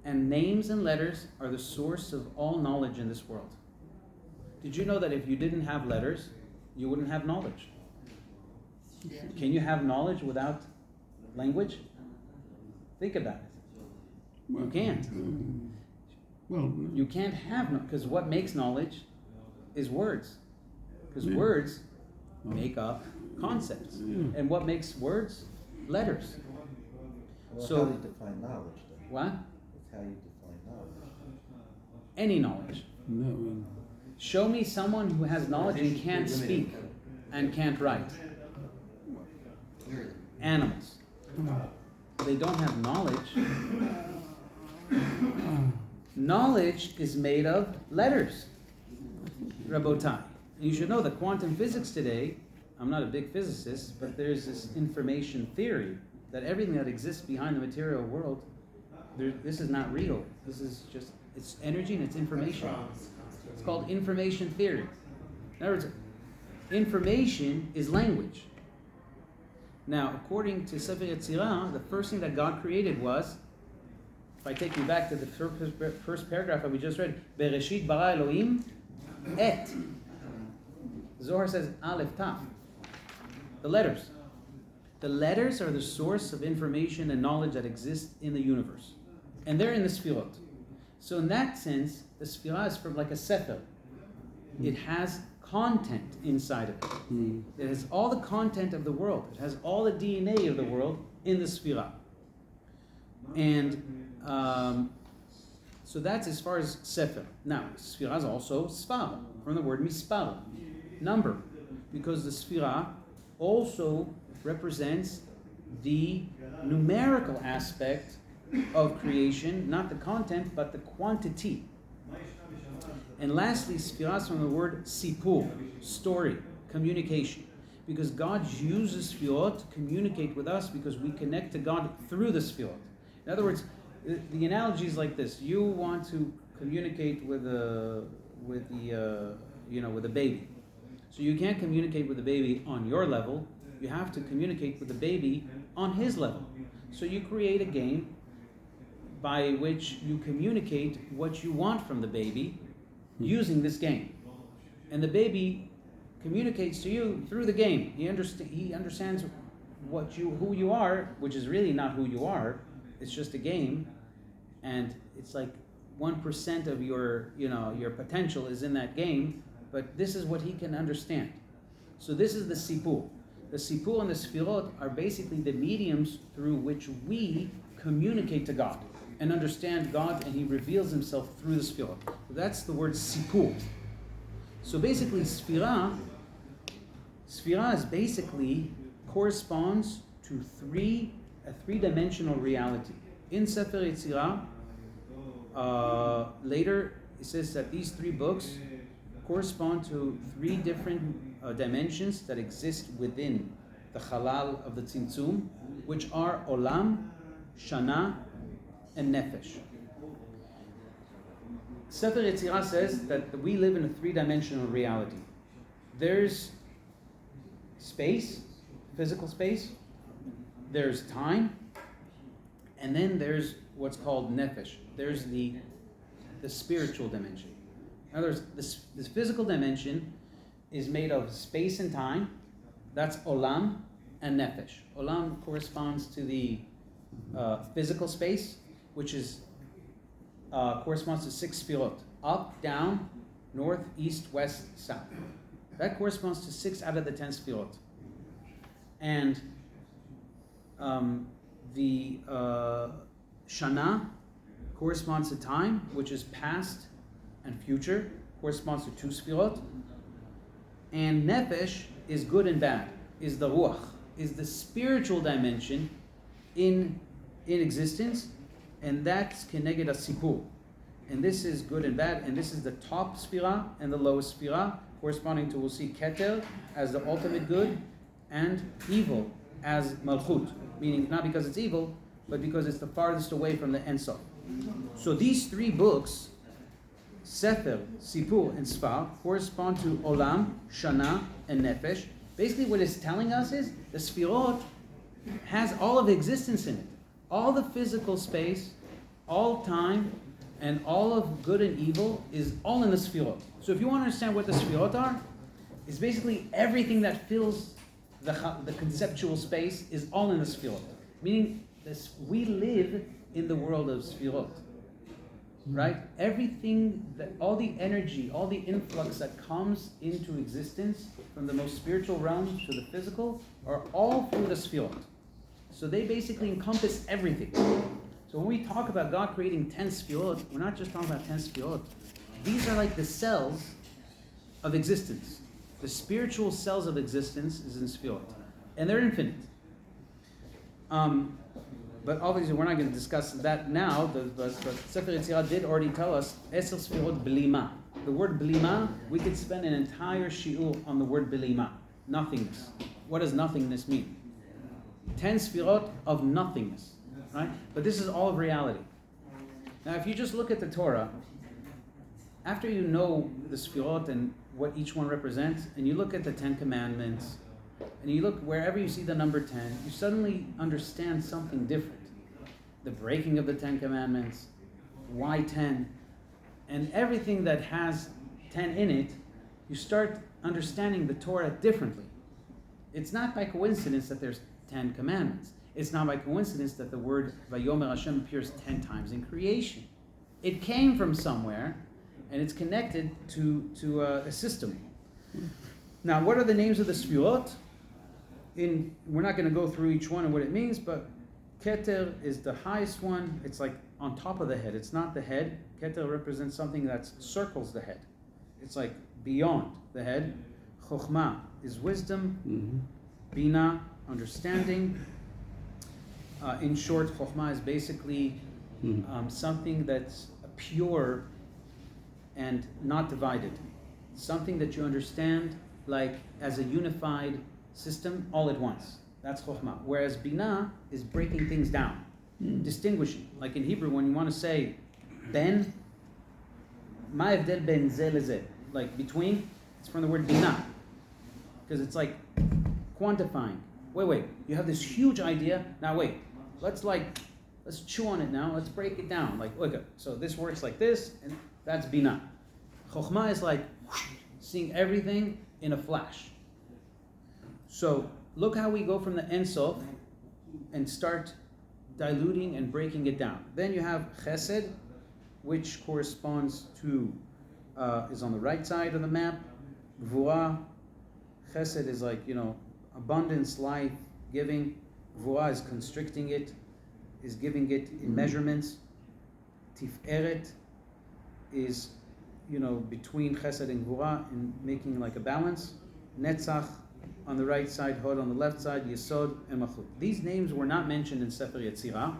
And names and letters are the source of all knowledge in this world. Did you know that if you didn't have letters, you wouldn't have knowledge? Can you have knowledge without language? Think about it. You can't. You can't have, because what makes knowledge is words. Because words make up concepts. And what makes words? Letters. Well, So, how do you define knowledge then? what? It's how you define knowledge. Any knowledge. Show me someone who has knowledge and can't speak and can't write. Animals. They don't have knowledge. Knowledge is made of letters. Rabotai. You should know that quantum physics today, I'm not a big physicist, but there's this information theory that everything that exists behind the material world, this is not real. This is just, it's energy and it's information. It's called information theory. In other words, information is language. Now, according to Sefer Yetzirah, the first thing that God created was, if I take you back to the first paragraph that we just read, Bereshit bara Elohim et. Zohar says Aleph Taf. The letters. The letters are the source of information and knowledge that exists in the universe. And they're in the Sefirot. So in that sense, the Sefirah is from like a Sefer. It has content inside of it. It has all the content of the world. It has all the DNA of the world in the Sefirah. And so that's as far as Sefer. Now, Sefirah is also Sfar, from the word Mispar, number. Because the Sefirah also represents the numerical aspect of creation, not the content, but the quantity. And lastly, Sefirah is from the word sipur, story, communication. Because God uses Sefirot to communicate with us because we connect to God through the Sefirot. In other words, the analogy is like this: you want to communicate with a baby, so you can't communicate with the baby on your level. You have to communicate with the baby on his level. So you create a game by which you communicate what you want from the baby using this game, and the baby communicates to you through the game. He understands who you are, which is really not who you are. It's just a game, and it's like 1% of your potential is in that game. But this is what he can understand. So this is the sipur. The sipur and the sefirot are basically the mediums through which we communicate to God and understand God, and He reveals Himself through the sefirot. So that's the word sipur. So basically, sefirah is basically corresponds to a three-dimensional reality. In Sefer Yetzirah, later it says that these three books correspond to three different dimensions that exist within the halal of the tzimtzum, which are olam, shana, and nefesh. Sefer Yetzirah says that we live in a three-dimensional reality. There's space, physical space, there's time, and then there's what's called nefesh. There's the spiritual dimension. In other words, this physical dimension is made of space and time. That's olam and nefesh. Olam corresponds to the physical space, which is corresponds to 6 sefirot: up, down, north, east, west, south. That corresponds to 6 out of the 10 sefirot. And the shana corresponds to time, which is past and future, corresponds to 2 sefirot. And nefesh is good and bad, is the ruach, is the spiritual dimension in existence, and that's keneged asipur. And this is good and bad, and this is the top sefirah and the lowest sefirah, corresponding to, we'll see, keter as the ultimate good, and evil as malchut, meaning not because it's evil, but because it's the farthest away from the Ein Sof. So these three books, Sefer, Sipur, and Sfar, correspond to Olam, Shana, and Nefesh. Basically what it's telling us is the Sfirot has all of existence in it. All the physical space, all time, and all of good and evil is all in the Sfirot. So if you want to understand what the Sfirot are, it's basically everything that fills the conceptual space is all in the Sfirot. Meaning we live in the world of Sfirot. Right? Everything, all the energy, all the influx that comes into existence from the most spiritual realm to the physical are all through the Sefirot. So they basically encompass everything. So when we talk about God creating 10 Sefirot, we're not just talking about 10 Sefirot. These are like the cells of existence. The spiritual cells of existence is in Sefirot. And they're infinite. But obviously, we're not going to discuss that now. But Sefer Yetzirah did already tell us Eser Sefirot Blima. The word Blima, we could spend an entire shiur on the word Blima, nothingness. What does nothingness mean? 10 Sefirot of nothingness, right? But this is all of reality. Now, if you just look at the Torah, after you know the Sefirot and what each one represents, and you look at the 10 Commandments, and you look wherever you see the number 10, you suddenly understand something different. The breaking of the 10 Commandments, why 10, and everything that has 10 in it, you start understanding the Torah differently. It's not by coincidence that there's 10 commandments. It's not by coincidence that the word Vayomer Hashem appears 10 times in creation. It came from somewhere, and it's connected to a system. Now, what are the names of the Sefirot? We're not going to go through each one and what it means, but Keter is the highest one. It's like on top of the head. It's not the head. Keter represents something that circles the head. It's like beyond the head. Chokhmah is wisdom. Bina, understanding. In short, Chokhmah is basically something that's pure and not divided. Something that you understand like as a unified system all at once. That's Chokhmah. Whereas Binah is breaking things down, distinguishing. Like in Hebrew, when you want to say ben, ma evdel ben ze leze, like between, it's from the word Binah. Because it's like quantifying. Wait, you have this huge idea, now wait, let's chew on it now, let's break it down. Like, okay, so this works like this, and that's Binah. Chokhmah is like seeing everything in a flash. So look how we go from the Ein Sof and start diluting and breaking it down. Then you have Chesed, which corresponds to, is on the right side of the map. Gvura, Chesed is like, abundance, life, giving. Gvura is constricting it, is giving it in measurements. Tiferet is, between Chesed and Gvura and making like a balance. Netzach on the right side, Hod on the left side, Yesod and Malchut. These names were not mentioned in Sefer Yetzirah.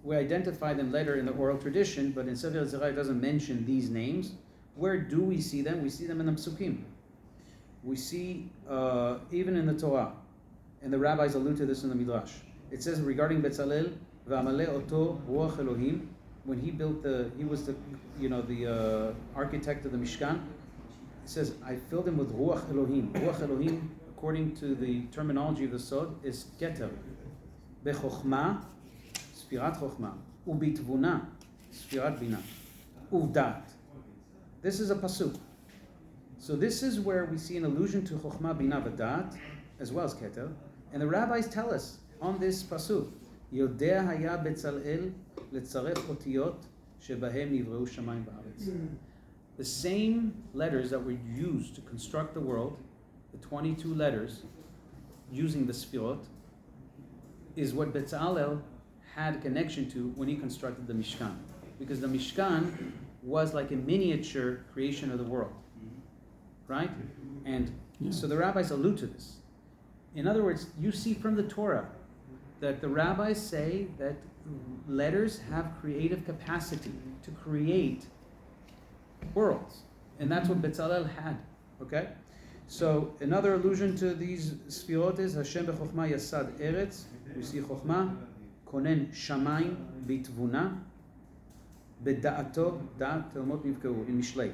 We identify them later in the oral tradition, but in Sefer Yetzirah it doesn't mention these names. Where do we see them? We see them in the Psukim. We see, even in the Torah, and the rabbis allude to this in the Midrash. It says regarding Betzalel, V'amaleh oto ruach Elohim, when he was the architect of the Mishkan. It says, I filled him with ruach Elohim. Ruach Elohim, according to the terminology of the Sod, is keter. Bechokhmah, Sfirat Chokhmah. Ubitvuna, Sfirat Binah. Uvdat. This is a pasuk. So this is where we see an allusion to Chokhmah, Binah, V'dat, as well as keter. And the rabbis tell us on this pasuk, Yodea haya Betzalel letzaref otiyot shebahem nivreu shamayim v'aretz. The same letters that were used to construct the world, the 22 letters, using the Sefirot, is what Betzalel had a connection to when he constructed the Mishkan. Because the Mishkan was like a miniature creation of the world. Right? And so the rabbis allude to this. In other words, you see from the Torah that the rabbis say that letters have creative capacity to create worlds. And that's what Betzalel had. Okay? So another allusion to these Sefirot is Hashem b'chokhmah yasad eretz. We see chokhmah, konen shamayim bitvuna, beda'ato da'at telmot nivkeu, in Mishlei.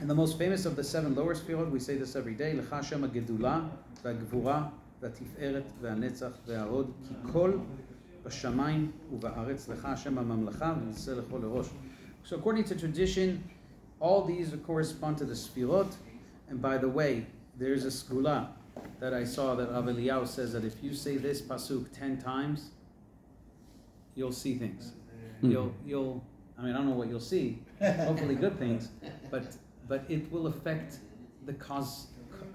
And the most famous of the 7 lower Sefirot, we say this every day, Lecha Hashem ha'gedulah, v'ha'gvura, v'ha'tiferet, v'ha'netzach, v'ha'hod, ki kol b'shamayim u'ba'aretz, Lecha Hashem ha'mamlecha, v'niseh lechol lerosh. So according to tradition, all these correspond to the Sefirot. And by the way, there's a skula that I saw that Rav Eliyahu says that if you say this pasuk 10 times, you'll see things. You'll I don't know what you'll see. Hopefully good things, but it will affect the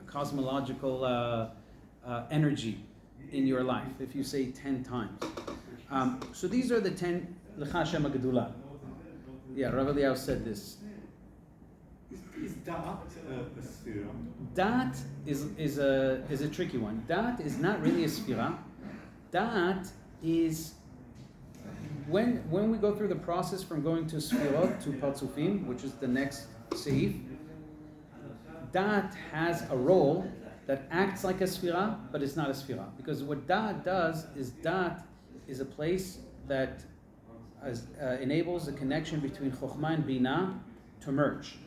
cosmological energy in your life if you say 10 times. So these are the 10 Lecha Hashem ha'gedulah. Yeah, Rav Eliyahu said this. Is Da'at a Sefirah? Da'at is a tricky one. Da'at is not really a Sefirah. Da'at is when we go through the process from going to Sefirot to Parzufim, which is the next Seif. Da'at has a role that acts like a Sefirah, but it's not a Sefirah. Because what Da'at does is Da'at is a place that enables a connection between Chokhmah and Binah to merge.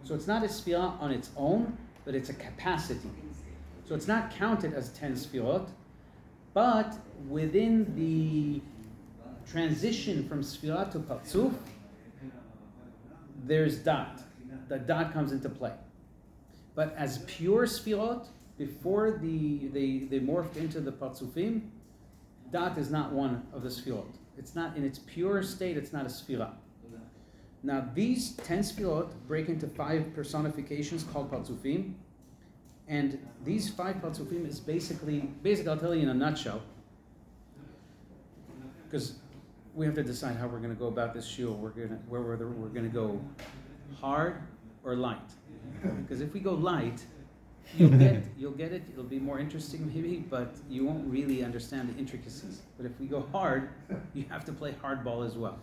So it's not a Sefirah on its own, but it's a capacity. So it's not counted as 10 Sefirot, but within the transition from Sefirah to Parzuf, there's Da'at. The Da'at comes into play. But as pure Sefirot, before they morphed into the Parzufim, Da'at is not one of the Sefirot. It's not in its pure state, it's not a Sefirah. Now these 10 Sefirot break into 5 personifications called Parzufim, and these 5 Parzufim is basically I'll tell you in a nutshell, because we have to decide how we're going to go about this shiur. We're going to go hard or light, because if we go light, You'll get it. It'll be more interesting maybe, but you won't really understand the intricacies. But if we go hard, you have to play hardball as well.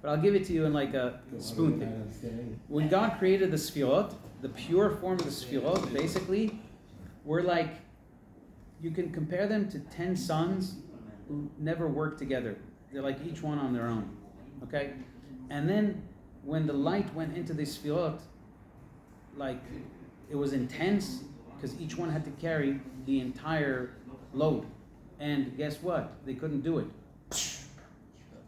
But I'll give it to you in like a spoon thing. When God created the Sefirot, the pure form of the Sefirot, basically, were like, you can compare them to 10 suns who never work together. They're like each one on their own. Okay? And then when the light went into the Sefirot, like it was intense because each one had to carry the entire load. And guess what? They couldn't do it.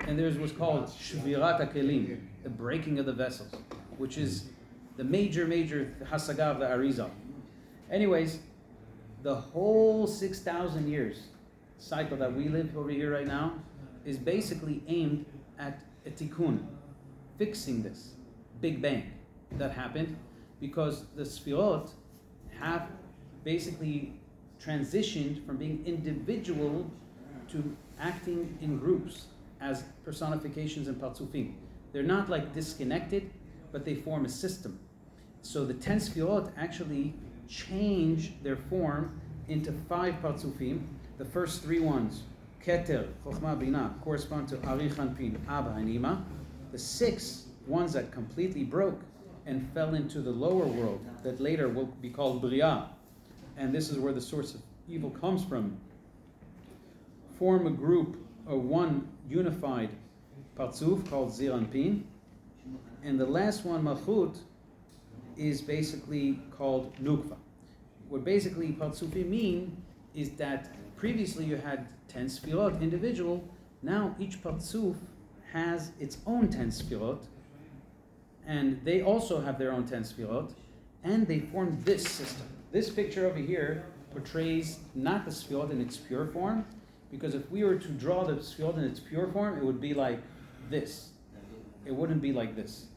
And there's what's called Shvirat HaKelim, the breaking of the vessels, which is the major Hasaga of the Arizal. Anyways, the whole 6,000 years cycle that we live over here right now is basically aimed at a tikkun, fixing this Big Bang that happened, because the Sefirot have basically transitioned from being individual to acting in groups as personifications and parzufim. They're not like disconnected, but they form a system. So the 10 Sefirot actually change their form into 5 parzufim. The first 3 ones, Keter, Chokhmah, Binah, correspond to Ari, Chanpin, Abba, and Ima. The 6 ones that completely broke and fell into the lower world, that later will be called Bria, and this is where the source of evil comes from, form a group, or one unified parzuf called Zir Anpin, and the last one, Malchut, is basically called Nukva. What basically parzufim mean is that previously you had 10 Sefirot individual, now each parzuf has its own 10 Sefirot, and they also have their own 10 Sefirot, and they form this system. This picture over here portrays not the Sefirot in its pure form, because if we were to draw the Sefirot in its pure form, it would be like this. It wouldn't be like this.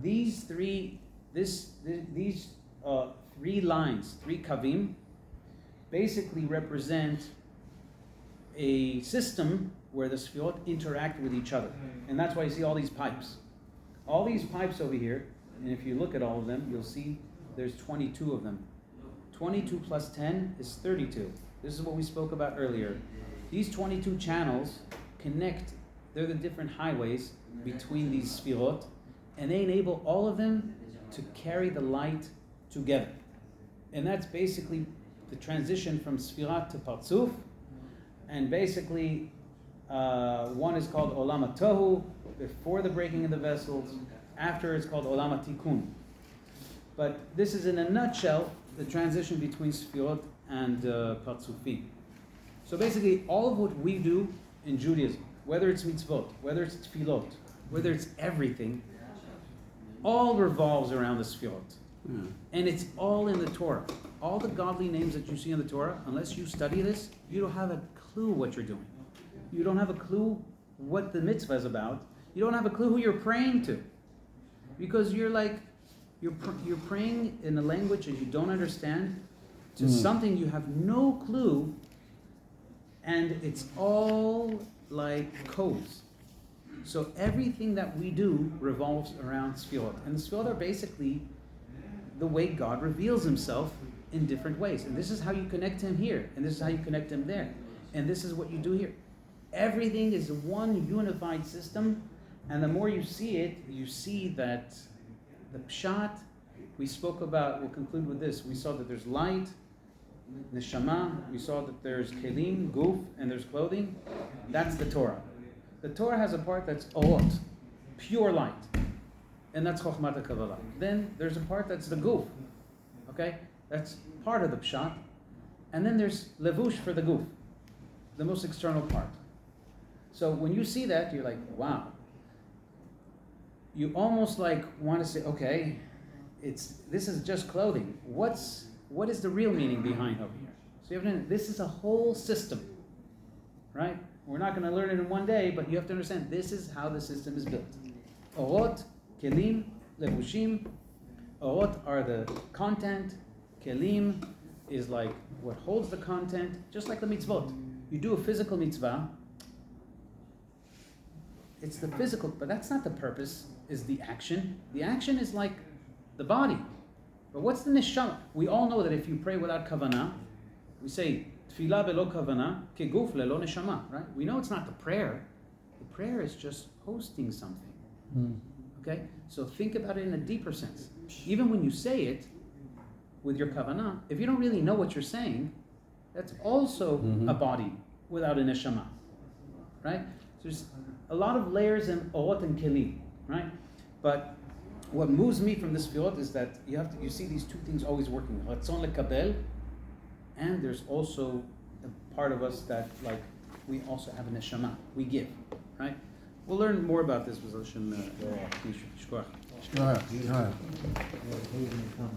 These three lines, 3 kavim, basically represent a system where the Sefirot interact with each other. And that's why you see all these pipes. All these pipes over here, and if you look at all of them, you'll see there's 22 of them. 22 plus 10 is 32. This is what we spoke about earlier. These 22 channels connect, they're the different highways between these Sefirot, and they enable all of them to carry the light together. And that's basically the transition from Sfirat to Parzuf, and basically one is called Olam HaTohu, before the breaking of the vessels. After it's called Olam HaTikun. But this is in a nutshell the transition between Sefirot and Parzufim. So basically all of what we do in Judaism, whether it's mitzvot, whether it's tefillot, whether it's everything, all revolves around the Sefirot. And it's all in the Torah. All the godly names that you see in the Torah, unless you study this, you don't have a clue what you're doing. You don't have a clue what the mitzvah is about. You don't have a clue who you're praying to, because you're praying in a language that you don't understand to something you have no clue, and it's all like codes. So everything that we do revolves around Sefirot, and the Sefirot are basically the way God reveals Himself in different ways. And this is how you connect Him here, and this is how you connect Him there, and this is what you do here. Everything is one unified system. And the more you see it, you see that the pshat we spoke about, we'll conclude with this. We saw that there's light, neshama, we saw that there's kelim, guf, and there's clothing. That's the Torah. The Torah has a part that's orot, pure light, and that's chokhmat HaKabbalah. Then there's a part that's the guf, okay? That's part of the pshat. And then there's levush for the guf, the most external part. So when you see that, you're like, wow. You almost like want to say, okay, this is just clothing. What is the real meaning behind over here? So you have to, this is a whole system, right? We're not going to learn it in one day, but you have to understand this is how the system is built. Orot, kelim, levushim. Orot are the content. Kelim is like what holds the content, just like the mitzvot. You do a physical mitzvah. It's the physical, but that's not the purpose, is the action. The action is like the body. But what's the neshama? We all know that if you pray without kavanah, we say tefillah belo kavanah keguf lelo neshama, right? We know it's not the prayer. The prayer is just hosting something. Okay? So think about it in a deeper sense. Even when you say it with your kavanah, if you don't really know what you're saying, that's also a body without a neshama, right? So there's a lot of layers in orot and keli, right? But what moves me from this Sefirot is that you see these two things always working: ratzon lekabel, and there's also a part of us that like we also have a neshama, we give, right? We'll learn more about this with Hashem. Yeah, who's gonna come?